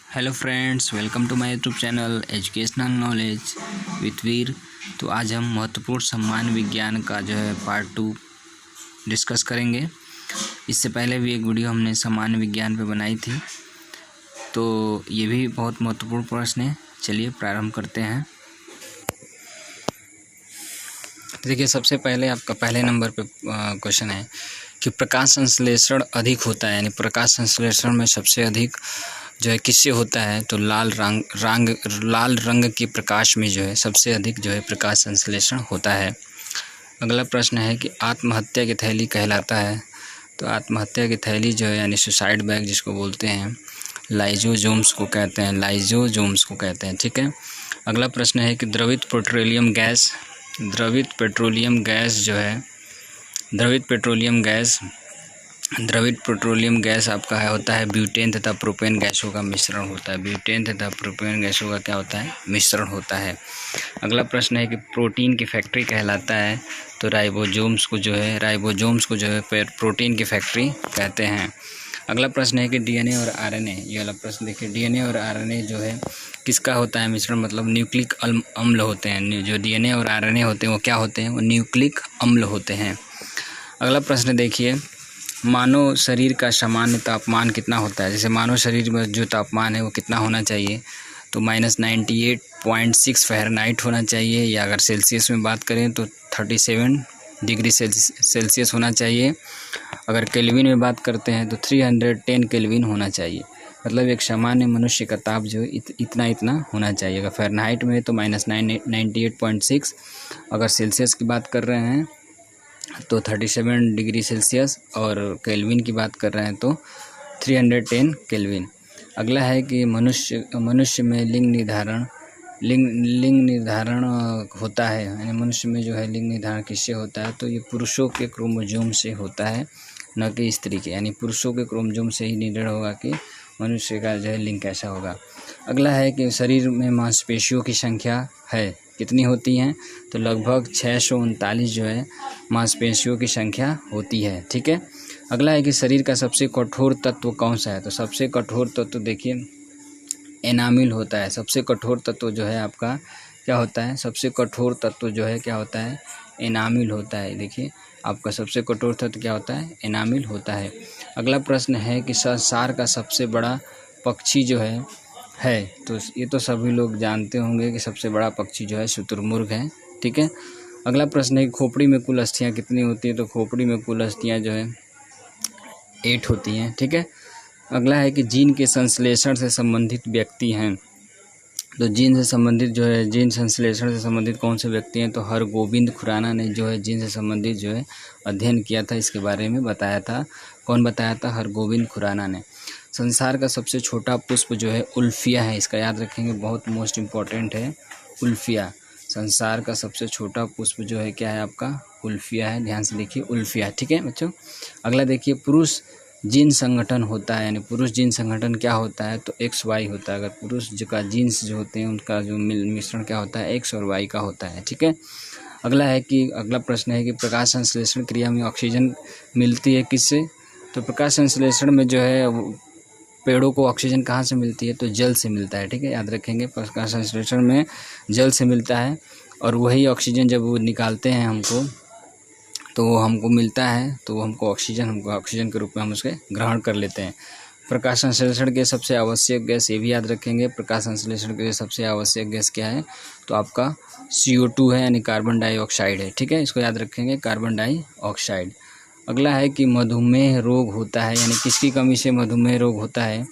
Hello friends, welcome to my YouTube channel educational knowledge with Veer. तो आज हम महत्वपूर्ण सम्मान विज्ञान का जो है पार्ट 2 डिस्कस करेंगे। इससे पहले भी एक वीडियो हमने सम्मान विज्ञान पे बनाई थी, तो ये भी बहुत महत्वपूर्ण प्रश्न है। चलिए प्रारंभ करते हैं। देखिए, सबसे पहले आपका पहले नंबर पे क्वेश्चन है कि प्रकाश संश्लेषण अधिक होता है, यानी प्रकाश संश्लेषण में सबसे अधिक जो है किससे होता है, तो लाल रंग के प्रकाश में जो है सबसे अधिक जो है प्रकाश संश्लेषण होता है। अगला प्रश्न है कि आत्महत्या की थैली कहलाता है, तो आत्महत्या की थैली जो है यानी सुसाइड बैग जिसको बोलते हैं, लाइसोसोम्स को कहते हैं, ठीक है। अगला प्रश्न है कि द्रवित पेट्रोलियम गैस आपका होता है ब्यूटेन तथा प्रोपेन गैसों का मिश्रण होता है। ब्यूटेन तथा प्रोपेन गैसों का क्या होता है, मिश्रण होता है। अगला प्रश्न है कि प्रोटीन की फैक्ट्री कहलाता है, तो राइबोसोम्स को जो है प्रोटीन की फैक्ट्री कहते हैं। अगला प्रश्न है कि डीएनए और आरएनए, ये वाला प्रश्न देखिए, डीएनए और आरएनए जो है किसका होता है मिश्रण, मतलब न्यूक्लिक अम्ल होते हैं। जो डीएनए और आरएनए होते हैं वो क्या होते हैं, वो न्यूक्लिक अम्ल होते हैं। अगला प्रश्न देखिए, मानव शरीर का सामान्य तापमान कितना होता है। जैसे मानव शरीर में जो तापमान है वो कितना होना चाहिए, तो -98.6 फ़ारेनहाइट होना चाहिए, या अगर सेल्सियस में बात करें तो 37 डिग्री सेल्सियस होना चाहिए। अगर केल्विन में बात करते हैं तो 310 केल्विन होना चाहिए। मतलब एक सामान्य मनुष्य का ताप जो है इतना होना चाहिए। अगर फ़ारेनहाइट में तो -98.6, अगर सेल्सियस की बात कर रहे हैं तो 37 डिग्री सेल्सियस, और केल्विन की बात कर रहे हैं तो 310 केल्विन। अगला है कि मनुष्य में लिंग निर्धारण होता है, यानी मनुष्य में जो है लिंग निर्धारण किससे होता है, तो ये पुरुषों के क्रोमोसोम से होता है, न कि स्त्री के। यानी पुरुषों के क्रोमोसोम से ही निर्धारण होगा कि मनुष्य का जो है लिंग कैसा होगा। अगला है कि शरीर में मांसपेशियों की संख्या है, कितनी होती हैं, तो लगभग 639 जो है मांसपेशियों की संख्या होती है, ठीक है। अगला है कि शरीर का सबसे कठोर तत्व कौन सा है, तो सबसे कठोर तत्व देखिए एनामिल होता है। सबसे कठोर तत्व जो है आपका क्या होता है, सबसे कठोर तत्व जो है क्या होता है, एनामिल होता है। देखिए आपका सबसे कठोर तत्व क्या होता है, एनामिल होता है। अगला प्रश्न है कि संसार का सबसे बड़ा पक्षी जो है तो ये तो सभी लोग जानते होंगे कि सबसे बड़ा पक्षी जो है शुतुरमुर्ग है, ठीक है। अगला प्रश्न है कि खोपड़ी में कुल अस्थियाँ कितनी होती है, तो खोपड़ी में कुल अस्थियाँ जो है 8 होती हैं, ठीक है। अगला है कि जीन के संश्लेषण से संबंधित व्यक्ति हैं, तो जीन संश्लेषण से संबंधित कौन से व्यक्ति हैं, तो हरगोविंद खुराना ने जो है जीन से संबंधित जो है अध्ययन किया था, इसके बारे में बताया था। कौन बताया था, हरगोविंद खुराना ने। संसार का सबसे छोटा पुष्प जो है उल्फिया है, इसका याद रखेंगे, बहुत मोस्ट इम्पॉर्टेंट है उल्फिया। संसार का सबसे छोटा पुष्प जो है क्या है आपका, उल्फिया है, ध्यान से देखिए उल्फिया, ठीक है बच्चों। अगला देखिए, पुरुष जीन संगठन होता है, यानी पुरुष जीन संगठन क्या होता है, तो XY होता है। अगर पुरुष का जीन्स जो होते हैं उनका जो मिश्रण क्या होता है, X और Y का होता है, ठीक है। अगला प्रश्न है कि प्रकाश संश्लेषण क्रिया में ऑक्सीजन मिलती है किससे, तो प्रकाश संश्लेषण में जो है पेड़ों को ऑक्सीजन कहाँ से मिलती है, तो जल से मिलता है, ठीक है, याद रखेंगे। प्रकाश संश्लेषण में जल से मिलता है, और वही ऑक्सीजन जब वो निकालते हैं हमको, तो वो हमको मिलता है, तो वो हमको ऑक्सीजन के रूप में हम उसके ग्रहण कर लेते हैं। प्रकाश संश्लेषण के सबसे आवश्यक गैस, ये भी याद रखेंगे, प्रकाश संश्लेषण के लिए सबसे आवश्यक गैस क्या है, तो आपका CO2 है, यानी कार्बन डाइऑक्साइड है, ठीक है, इसको याद रखेंगे, कार्बन डाइऑक्साइड। अगला है कि मधुमेह रोग होता है, यानी किसकी कमी से मधुमेह रोग होता है,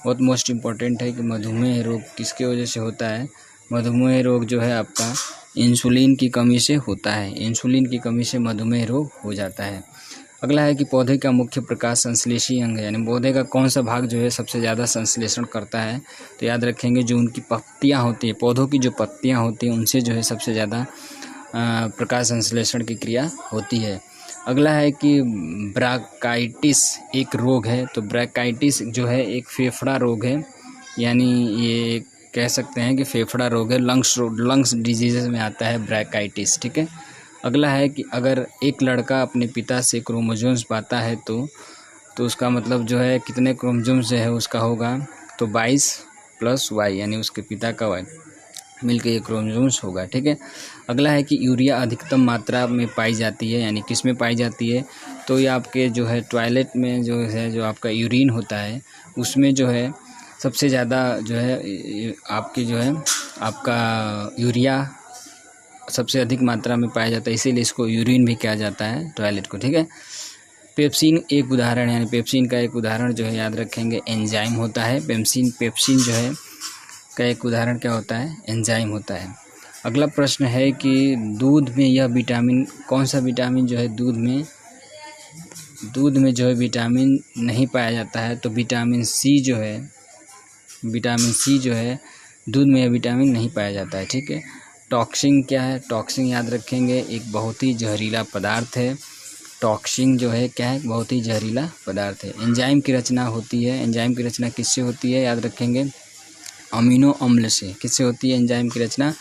बहुत मोस्ट इम्पॉर्टेंट है कि मधुमेह रोग किसके वजह से होता है। मधुमेह रोग जो है आपका इंसुलिन की कमी से होता है, इंसुलिन की कमी से मधुमेह रोग हो जाता है। अगला है कि पौधे का मुख्य प्रकाश संश्लेषी अंग है, यानी पौधे का कौन सा भाग जो है सबसे ज़्यादा संश्लेषण करता है, तो याद रखेंगे जो उनकी पत्तियाँ होती हैं, पौधों की जो पत्तियाँ होती हैं उनसे जो है सबसे ज़्यादा प्रकाश संश्लेषण की क्रिया होती है। अगला है कि ब्रांकाइटिस एक रोग है, तो ब्रांकाइटिस जो है एक फेफड़ा रोग है, यानी ये कह सकते हैं कि फेफड़ा रोग है, लंग्स डिजीज़ में आता है ब्रांकाइटिस, ठीक है। अगला है कि अगर एक लड़का अपने पिता से क्रोमोसोम्स पाता है तो उसका मतलब जो है कितने क्रोमोसोम से है उसका होगा, तो 22 + Y यानी उसके पिता का Y मिलकर ये क्रोमोसोम्स होगा। ठीक है। अगला है कि यूरिया अधिकतम मात्रा में पाई जाती है, यानी किस में पाई जाती है, तो ये आपके जो है टॉयलेट में जो है, जो आपका यूरिन होता है उसमें जो है सबसे ज़्यादा जो है आपकी जो है आपका यूरिया सबसे अधिक मात्रा में पाया जाता है, इसीलिए इसको यूरिन भी कहा जाता है टॉयलेट को। ठीक है। पेप्सिन एक उदाहरण है, यानी पेप्सिन का एक उदाहरण जो है याद रखेंगे एंजाइम होता है। पेप्सिन जो है का एक उदाहरण क्या होता है, एंजाइम होता है। अगला प्रश्न है कि दूध में यह विटामिन, कौन सा विटामिन जो है दूध में जो है विटामिन नहीं पाया जाता है, तो विटामिन सी जो है दूध में यह विटामिन नहीं पाया जाता है। ठीक है। टॉक्सिन क्या है, टॉक्सिन याद रखेंगे एक बहुत ही जहरीला पदार्थ है। टॉक्सिन जो है क्या है, बहुत ही जहरीला पदार्थ है। एंजाइम की रचना होती है, एंजाइम की रचना किससे होती है, याद रखेंगे अमीनो अम्ल से। किससे होती है एंजाइम की रचना,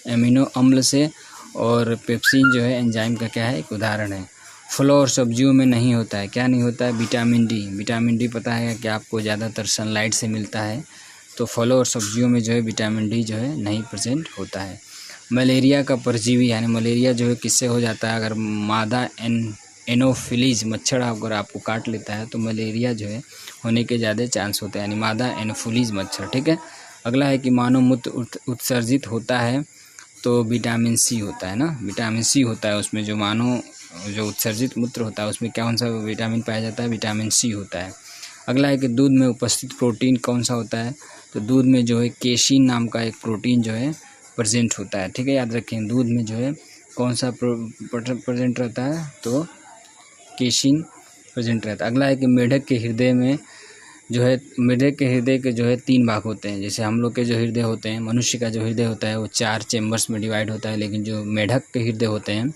अमीनो अम्ल से। और पेप्सिन जो है एंजाइम का क्या है, एक उदाहरण है। फलों और सब्जियों में नहीं होता है, क्या नहीं होता है, विटामिन डी। विटामिन डी पता है कि आपको ज़्यादातर सनलाइट से मिलता है, तो फलों और सब्जियों में जो है विटामिन डी जो है नहीं प्रेजेंट होता है। मलेरिया का परजीवी, यानी मलेरिया जो है किससे हो जाता है, अगर मादा एनोफिलीज मच्छर अगर आपको काट लेता है तो मलेरिया जो है होने के ज़्यादा चांस होते हैं, यानी मादा एनोफिलीज मच्छर। ठीक है। अगला है कि मानव मूत्र उत्सर्जित होता है तो विटामिन सी होता है ना, विटामिन सी होता है उसमें, जो जो उत्सर्जित मूत्र होता है उसमें कौन सा विटामिन पाया जाता है, विटामिन सी होता है। अगला है कि दूध में उपस्थित प्रोटीन कौन सा होता है, तो दूध में जो है केसिन नाम का एक प्रोटीन जो है प्रेजेंट होता है। ठीक है। याद रखें दूध में जो है कौन सा प्रेजेंट रहता है, तो केसिन प्रेजेंट रहता है। अगला है कि मेढक के हृदय में जो है, मेढक के हृदय के जो है 3 भाग होते हैं। जैसे हम लोग के जो हृदय होते हैं, मनुष्य का जो हृदय होता है वो 4 चेम्बर्स में डिवाइड होता है, लेकिन जो मेढक के हृदय होते हैं,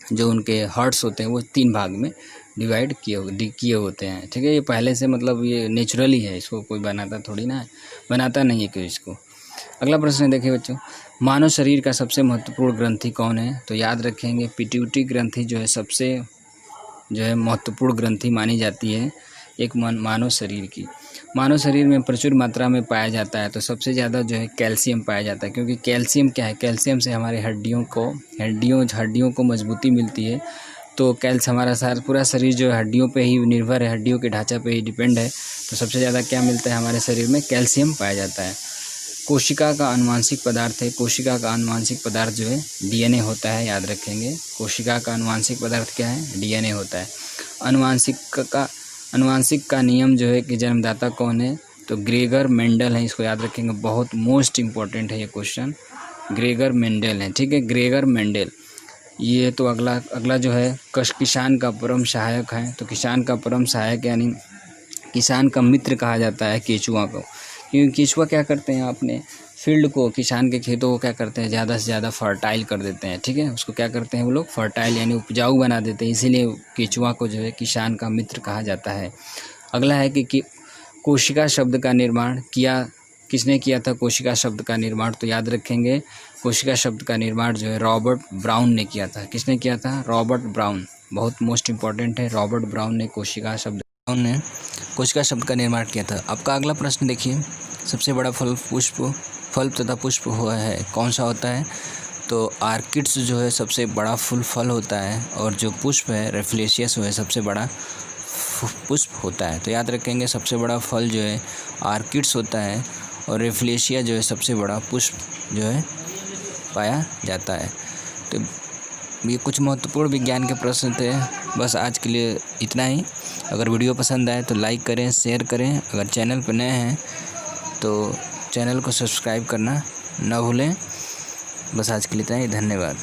जो उनके हार्ट्स होते हैं, वो 3 भाग में डिवाइड किए होते हैं। ठीक है। ये पहले से मतलब ये नेचुरली है, इसको कोई बनाता नहीं है कोई इसको। अगला प्रश्न देखिए बच्चों, मानव शरीर का सबसे महत्वपूर्ण ग्रंथि कौन है, तो याद रखेंगे पिट्यूटरी ग्रंथि जो है सबसे जो है महत्वपूर्ण ग्रंथि मानी जाती है एक मानव शरीर की। मानव शरीर में प्रचुर मात्रा में पाया जाता है, तो सबसे ज़्यादा जो है कैल्शियम पाया जाता है, क्योंकि कैल्शियम क्या है, कैल्शियम से हमारे हड्डियों को मजबूती मिलती है। तो हमारा पूरा शरीर जो है हड्डियों पे ही निर्भर है, हड्डियों के ढांचा पे ही डिपेंड है, तो सबसे ज़्यादा क्या मिलता है हमारे शरीर में, कैल्शियम पाया जाता है। कोशिका का आनुवांशिक पदार्थ है, कोशिका का आनुवांशिक पदार्थ जो है डीएनए होता है, याद रखेंगे कोशिका का आनुवांशिक पदार्थ क्या है, डीएनए होता है। आनुवांशिक का नियम जो है कि जन्मदाता कौन है, तो ग्रेगर मेंडल है, इसको याद रखेंगे, बहुत मोस्ट इम्पॉर्टेंट है ये क्वेश्चन, ग्रेगर मेंडल है। ठीक है। Gregor Mendel. ये तो अगला जो है किसान का परम सहायक है, तो किसान का परम सहायक यानी किसान का मित्र कहा जाता है केचुआ को, क्योंकि केचुआ क्या करते हैं, अपने फील्ड को, किसान के खेतों को क्या करते हैं, ज़्यादा से ज़्यादा फर्टाइल कर देते हैं। ठीक है। उसको क्या करते हैं वो लोग, फर्टाइल यानी उपजाऊ बना देते हैं, इसीलिए केचुआ को जो है किसान का मित्र कहा जाता है। अगला है कि कोशिका शब्द का निर्माण किसने किया था, कोशिका शब्द का निर्माण, तो याद रखेंगे कोशिका शब्द का निर्माण जो है रॉबर्ट ब्राउन ने किया था। किसने किया था, रॉबर्ट ब्राउन, बहुत मोस्ट इम्पॉर्टेंट है, रॉबर्ट ब्राउन ने कोशिका शब्द का निर्माण किया था। आपका अगला प्रश्न देखिए, सबसे बड़ा फल तथा पुष्प हुआ है कौन सा होता है, तो आर्किड्स जो है सबसे बड़ा फल होता है, और जो पुष्प है रेफ्लेशियस जो है सबसे बड़ा पुष्प होता है। तो याद रखेंगे सबसे बड़ा फल जो है आर्किड्स होता है, और रेफ्लेशिया जो है सबसे बड़ा पुष्प जो है पाया जाता है। तो ये कुछ महत्वपूर्ण विज्ञान के प्रश्न थे। बस आज के लिए इतना ही। अगर वीडियो पसंद आए तो लाइक करें, शेयर करें। अगर चैनल पर नए हैं तो चैनल को सब्सक्राइब करना ना भूलें। बस आज के लिए इतना ही, धन्यवाद।